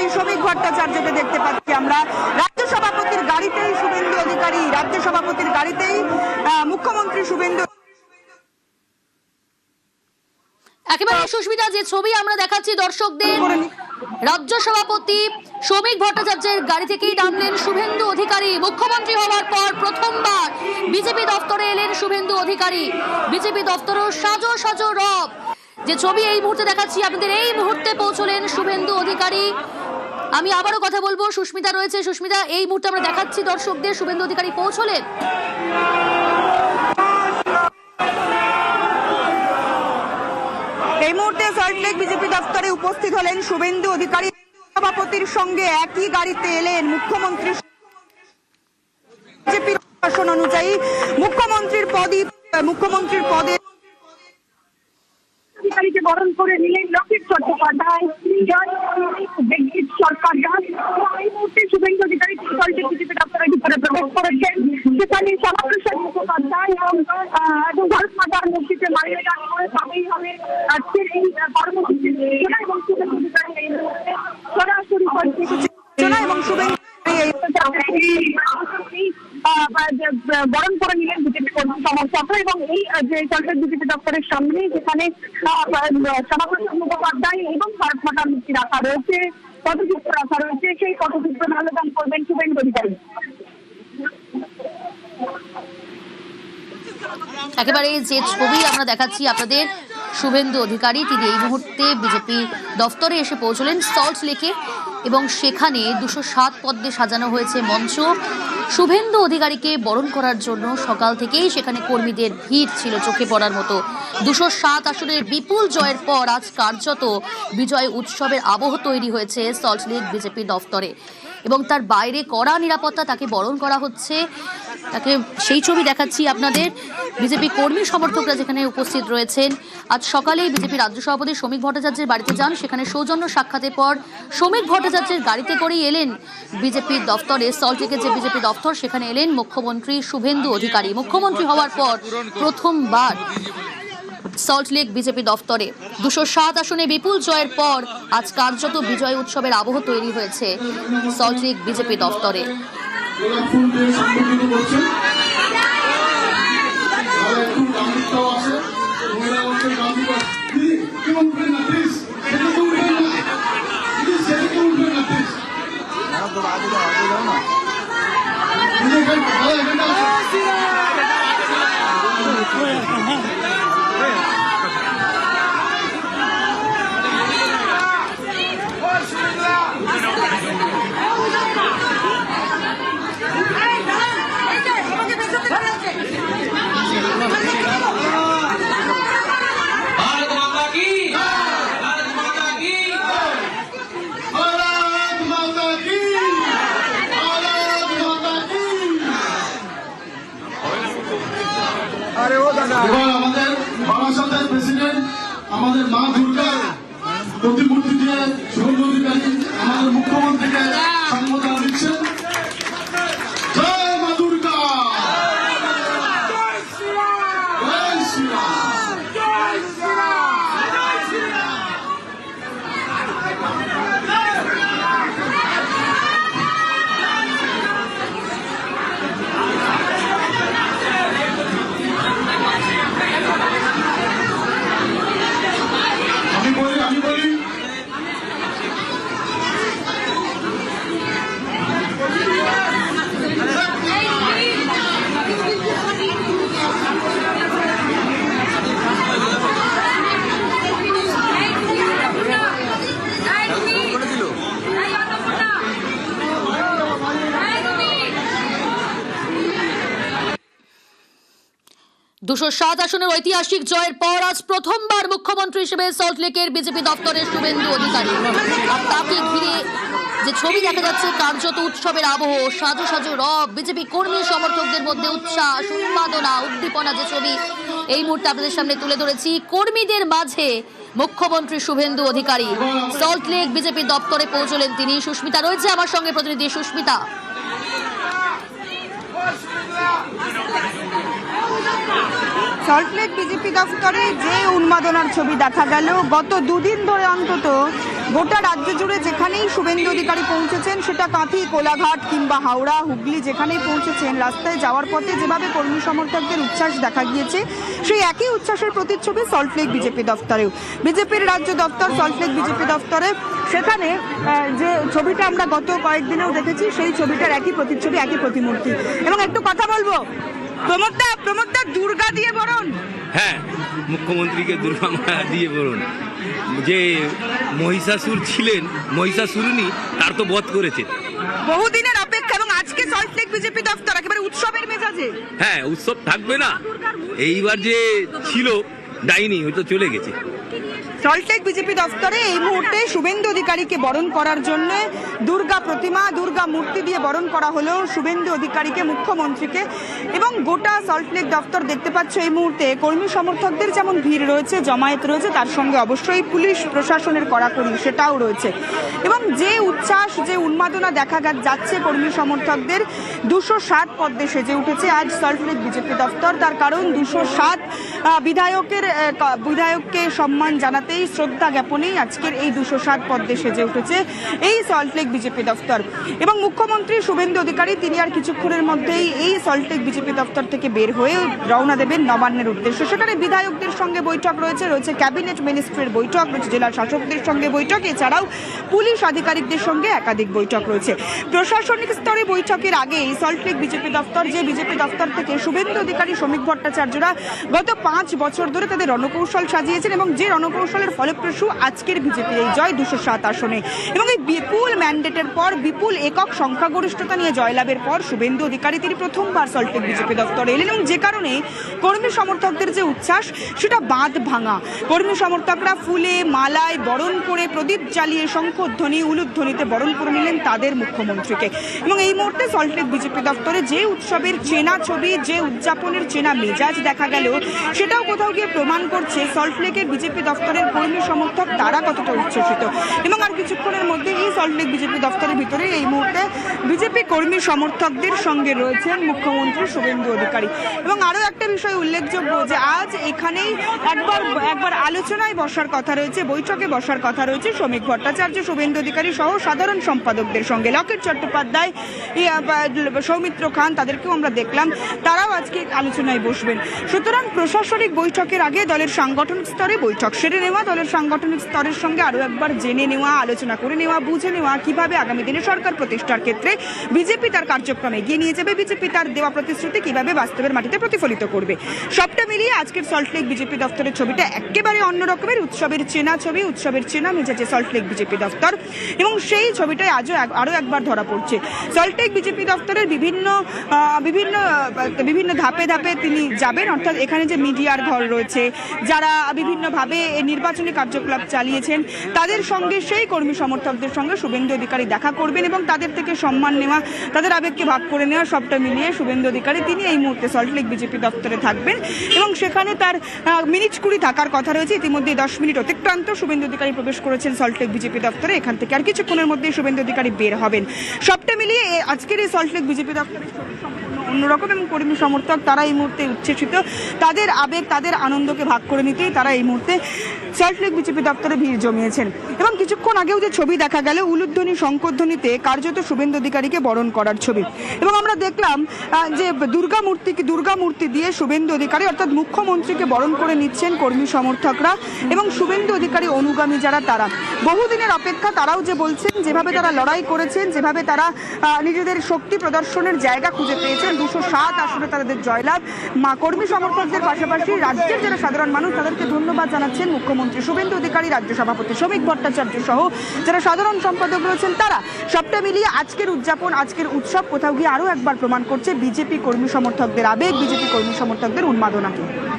সভাপতি শ্রমিক ভট্টাচার্যকে দেখতে পাচ্ছি আমরা। রাজ্য সভাপতির গাড়িতেই শুভেন্দু অধিকারী, রাজ্য সভাপতির গাড়িতেই মুখ্যমন্ত্রী শুভেন্দু। একেবারে সুস্মিতা, যে ছবি আমরা দেখাচ্ছি দর্শকদের, রাজ্য সভাপতি শ্রমিক ভট্টাচার্যের গাড়ি থেকেই নামলেন শুভেন্দু অধিকারী। মুখ্যমন্ত্রী হওয়ার পর প্রথমবার বিজেপি দপ্তরে এলেন শুভেন্দু অধিকারী। বিজেপি দপ্তরও সাজো সাজো রব। যে ছবি এই মুহূর্তে দেখাচ্ছি আপনাদের, এই মুহূর্তে পৌঁছলেন শুভেন্দু অধিকারী। আমি আবারও কথা বলবো, সুস্মিতা রয়েছে। সুস্মিতা, এই মুহূর্তে আমরা দেখাচ্ছি দর্শকদের শুভেন্দু অধিকারী পৌঁছলেন। এই মুহূর্তে সল্টলেক বিজেপি দপ্তরে উপস্থিত হলেন শুভেন্দু অধিকারী। সভাপতির সঙ্গে একই গাড়িতে এলেন মুখ্যমন্ত্রী। বিজেপির শাসন অনুযায়ী মুখ্যমন্ত্রীর পদে অধিকারীকে বরণ করে নিলেন লক্ষিত চট্টোপাধ্যায়, জগদীপ সরকার। এই মুহূর্তে শুভেন্দু অধিকারী সল্টলেক বিজেপি দপ্তরের ভিতরে প্রবেশ করেছেন। সেখানে শ্যামাপ্রসাদ মুখোপাধ্যায় এবং ভারত মাতার মূর্তিতে মাল্যদান করে তবেই হবে আজকের এই কর্মসূচি। এবং শুভেন্দু অধিকারী এই মুহূর্তে সরাসরি এবং শুভেন্দু বরণ করে নিলেন বিজেপি কর্মী সমর্থকরা। এবং এই যে সল্টলেক বিজেপি দপ্তরের সামনে যেখানে শ্যামাপ্রসাদ মুখোপাধ্যায় এবং ভারত মাতার মূর্তি রাখা রয়েছে, পদচিত্র রাখা রয়েছে, সেই পদচিত্র মাল্যদান করবেন শুভেন্দু অধিকারী। একেবারে যে ছবি আমরা দেখাচ্ছি আপনাদের, শুভেন্দু অধিকারী তিনি এই মুহূর্তে বিজেপি দফতরে এসে পৌঁছলেন সল্টলেকে এবং সেখানে 207 পদ্মে সাজানো হয়েছে মঞ্চ। শুভেন্দু অধিকারীকে বরণ করার জন্য সকাল থেকেই সেখানে কর্মীদের ভিড় ছিল চোখে পড়ার মতো। 207 আসনের বিপুল জয়ের পর আজ কার্যত বিজয় উৎসবের আবহ তৈরি হয়েছে সল্টলেক বিজেপি দফতরে এবং তার বাইরে কড়া নিরাপত্তা, তাকে বরণ করা হচ্ছে। তাকে সেই ছবি দেখাচ্ছি আপনাদের, বিজেপি কর্মী সমর্থকরা যেখানে উপস্থিত রয়েছেন। আজ সকালেই বিজেপি রাজ্য সভাপতি শ্রমিক ভট্টাচার্যের বাড়িতে যান, সেখানে সৌজন্য সাক্ষাতের পর শ্রমিক ভট্টাচার্যের গাড়িতে করেই এলেন বিজেপির দফতরে। সল্টলেকের যে বিজেপি দফতর সেখানে এলেন মুখ্যমন্ত্রী শুভেন্দু অধিকারী। মুখ্যমন্ত্রী হওয়ার পর প্রথমবার সল্টলেক বিজেপি দফতরে 207 আসনে বিপুল জয়ের পর আজ কার্যত বিজয় উৎসবের আবহ তৈরি হয়েছে সল্টলেক বিজেপি দফতরে। এবার আমাদের বারাসাতের প্রেসিডেন্ট আমাদের মা দুর্গার প্রতিমূর্তি দিয়ে শুভেন্দু অধিকারী আমাদের মুখ্যমন্ত্রীকে সম্বোধন দিচ্ছেন। জয় মা দুর্গা, জয় শ্রীরাম। আমি বলি 207 আসনের ঐতিহাসিক জয়ের পর আজ প্রথমবার মুখ্যমন্ত্রী হিসেবে সল্টলেকের বিজেপি দপ্তরের শুভেন্দু অধিকারী। আর তাকে ঘিরে যে ছবি দেখা যাচ্ছে কার্যত উৎসবের আবহ, সাজো সাজো রব, বিজেপি কর্মী সমর্থকদের মধ্যে উচ্ছ্বাস, উন্মাদনা, উদ্দীপনা, যে ছবি এই মুহূর্তে আপনাদের সামনে তুলে ধরেছি। কর্মীদের মাঝে মুখ্যমন্ত্রী শুভেন্দু অধিকারী সল্টলেক বিজেপি দপ্তরে পৌঁছলেন তিনি। সুস্মিতা রয়েছে আমার সঙ্গে, প্রতিনিধি সুস্মিতা। সল্টলেক বিজেপি দফতরে যে উন্মাদনার ছবি দেখা গেল, গত দুদিন ধরে অন্তত গোটা রাজ্য জুড়ে যেখানেই শুভেন্দু অধিকারী পৌঁছেছেন, সেটা কাঁথি, কোলাঘাট কিংবা হাওড়া, হুগলি, যেখানেই পৌঁছেছেন রাস্তায় যাওয়ার পথে যেভাবে কর্মী সমর্থকদের উচ্ছ্বাস দেখা গিয়েছে, সেই একই উচ্ছ্বাসের প্রতিচ্ছবি সল্টলেক বিজেপি দফতরেও। বিজেপির রাজ্য দপ্তর সল্টলেক বিজেপি দফতরে, সেখানে যে ছবিটা আমরা গত কয়েকদিনেও দেখেছি, সেই ছবিটার একই প্রতিচ্ছবি, একই প্রতিমূর্তি। এবং একটু কথা বলবো, প্রমোদদা দুর্গা দিয়ে বরণ। হ্যাঁ, মুখ্যমন্ত্রীকে দুর্গা মায়া দিয়ে বলুন। যে মহিষাসুর ছিলেন, মহিষাসুরনি, তার তো বধ করেছে। বহুদিনের অপেক্ষা, এবং আজকে সল্টলেক বিজেপি দফতর একেবারে উৎসবের মেজাজে। হ্যাঁ, উৎসব থাকবে না? এইবার যে ছিল ডাইনি, ওই তো চলে গেছে। সল্টলেক বিজেপি দফতরে এই মুহূর্তে শুভেন্দু অধিকারীকে বরণ করার জন্য দুর্গা প্রতিমা, দুর্গা মূর্তি দিয়ে বরণ করা হলো শুভেন্দু অধিকারীকে, মুখ্যমন্ত্রীকে। এবং গোটা সল্টলেক দফতর দেখতে পাচ্ছ এই মুহূর্তে কর্মী সমর্থকদের যেমন ভিড় রয়েছে, জমায়েত রয়েছে, তার সঙ্গে অবশ্যই পুলিশ প্রশাসনের কড়াকড়ি সেটাও রয়েছে। এবং যে উচ্ছ্বাস, যে উন্মাদনা দেখা যাচ্ছে কর্মী সমর্থকদের, 207 পদ্মে সেজে উঠেছে আজ সল্টলেক বিজেপি দফতর। তার কারণ 207 বিধায়ককে সম্মান জানাতে, শ্রদ্ধা জ্ঞাপনেই আজকের এই 207 পদ্মে সেজে উঠেছে এই সল্টলেক বিজেপি দফতর। এবং মুখ্যমন্ত্রী শুভেন্দু অধিকারী তিনি আর কিছুক্ষণের মধ্যেই এই সল্টলেক বিজেপি দফতর থেকে বের হয়ে রওনা দেবেন নবান্নের উদ্দেশ্যে। সেখানে বিধায়কদের সঙ্গে বৈঠক রয়েছে ক্যাবিনেট মিনিস্ট্রির বৈঠক রয়েছে, জেলা শাসকদের সঙ্গে বৈঠক, এছাড়াও পুলিশ আধিকারিকদের সঙ্গে একাধিক বৈঠক রয়েছে। প্রশাসনিক স্তরে বৈঠকের আগে এই সল্টলেক বিজেপি দফতর, যে বিজেপি দফতর থেকে শুভেন্দু অধিকারী, শ্রমিক ভট্টাচার্যরা গত 5 বছর ধরে তাদের রণকৌশল সাজিয়েছেন, এবং যে রণকৌশলের ফলপ্রসূ আজকের বিজেপির এই জয় 207 আসনে। এবং এই বিপুল ম্যান্ডেটের পর, বিপুল একক সংখ্যাগরিষ্ঠতা নিয়ে জয়লাভের পর শুভেন্দু অধিকারী তিনি প্রথমবার সল্টলেক বিজেপি দফতরে এলেন, এবং যে কারণে কর্মী সমর্থকদের যে উচ্ছ্বাস, সেটা বাঁধ ভাঙা। কর্মী সমর্থকরা ফুলে মালায় বরণ করে, প্রদীপ জ্বালিয়ে, শঙ্খধ্বনি, উলুধ্বনিতে বরণ করে নিলেন তাদের মুখ্যমন্ত্রীকে। এবং এই মুহূর্তে সল্টলেক বিজেপি দফতরে যে উৎসবের চেনা ছবি, যে উদযাপনের চেনা মেজাজ দেখা গেল, সেটাও কোথাও গিয়ে প্রমাণ করছে সল্টলেকের বিজেপি দফতরের কর্মী সমর্থক তারা কতটা উচ্ছ্বসিত। এবং আর কিছুক্ষণের মধ্যে এই সল্টলেক বিজেপি দফতরের ভিতরে এই মুহূর্তে বিজেপি কর্মী সমর্থকদের সঙ্গে রয়েছেন মুখ্যমন্ত্রী শুভেন্দু অধিকারী। এবং আরো একটা বিষয় উল্লেখযোগ্য, যে আজ এখানেই একবার আলোচনায় বসার কথা রয়েছে, বৈঠকে বসার কথা রয়েছে শ্রমিক ভট্টাচার্য, শুভেন্দু অধিকারী সহ সাধারণ সম্পাদকদের সঙ্গে। লকেট চট্টোপাধ্যায়, সৌমিত্র খান, তাদেরকেও আমরা দেখলাম, তারাও আজকে আলোচনায় বসবেন। সুতরাং প্রশাসনিক বৈঠকের আগে দলের সাংগঠনিক স্তরে বৈঠক সেরে নেওয়া, দলের সাংগঠনিক স্তরের সঙ্গে আরো একবার জেনে নেওয়া, আলোচনা করে নেওয়া, বুঝে নেওয়া কিভাবে আগামী দিনে সরকার প্রতিষ্ঠার ক্ষেত্রে বিজেপি তার কার্যক্রমে এগিয়ে নিয়ে যাবে, বিজেপি তার দেওয়া প্রতিশ্রুতি কিভাবে বাস্তবের মাটিতে প্রতিফলিত করবে। সবটা মিলিয়ে আজকের সল্টলেক বিজেপি দফতরের ছবিটা একেবারে অন্য রকমের, উৎসবের চেনা ছবি, উৎসবের চেনা মেজাজে সল্টলেক বিজেপি দফতর। এবং সেই ছবিটাই আরো একবার ধরা পড়ছে। সল্টলেক বিজেপি দফতরের বিভিন্ন ধাপে ধাপে তিনি যাবেন, অর্থাৎ এখানে যে মিডিয়ার ঘর রয়েছে, যারা বিভিন্নভাবে নির্বাচনী কার্যকলাপ চালিয়েছেন, তাদের সঙ্গে, সেই কর্মী সমর্থকদের সঙ্গে শুভেন্দু অধিকারী দেখা করবেন, এবং তাদের থেকে সম্মান নেওয়া, তাদের আবেগকে ভাগ করে নেওয়া, সবটা মিলিয়ে শুভেন্দু অধিকারী তিনি এই মুহূর্তে সল্টলেক বিজেপি দফতরে থাকবেন। এবং সেখানে তার মিনিট 20 থাকার কথা রয়েছে। ইতিমধ্যে 10 মিনিট অতিক্রান্ত শুভেন্দু অধিকারী প্রবেশ করেছেন সল্টলেক বিজেপি দফতরে। এখান থেকে আর কিছুক্ষণের মধ্যে শুভেন্দু অধিকারী বের হবেন। সবটা মিলিয়ে আজকের এই সল্টলেক বিজেপি দফতরের অন্যরকম, এবং কর্মী সমর্থক তারা এই মুহূর্তে উচ্ছ্বসিত, তাদের আবেগ, তাদের আনন্দকে ভাগ করে নিতেই তারা এই মুহূর্তে সল্টলেক বিজেপি দপ্তরে ভিড় জমিয়েছেন। এবং কিছুক্ষণ আগেও যে ছবি দেখা গেল, উলুধ্বনি, শঙ্খধ্বনিতে কার্যত শুভেন্দু অধিকারীকে বরণ করার ছবি। এবং আমরা দেখলাম যে দুর্গা মূর্তি দিয়ে শুভেন্দু অধিকারী, অর্থাৎ মুখ্যমন্ত্রীকে বরণ করে নিচ্ছেন কর্মী সমর্থকরা। এবং শুভেন্দু অধিকারী অনুগামী যারা, তারা বহুদিনের অপেক্ষা, তারাও যে বলছেন যেভাবে তারা লড়াই করেছেন, যেভাবে তারা নিজেদের শক্তি প্রদর্শনের জায়গা খুঁজে পেয়েছেন, 207 আসনে তাদের জয়লাভ। কর্মী সমর্থকদের পাশাপাশি রাজ্যের যারা সাধারণ মানুষ, তাদেরকে ধন্যবাদ জানাচ্ছেন মুখ্যমন্ত্রী শুভেন্দু অধিকারী, রাজ্য সভাপতি শ্রমিক ভট্টাচার্য সহ যারা সাধারণ সম্পাদক রয়েছেন তারা। সবটা মিলিয়ে আজকের উদযাপন, আজকের উৎসব কোথাও গিয়ে আরো একবার প্রমাণ করছে বিজেপি কর্মী সমর্থকদের আবেগ, বিজেপি কর্মী সমর্থকদের উন্মাদনাকে।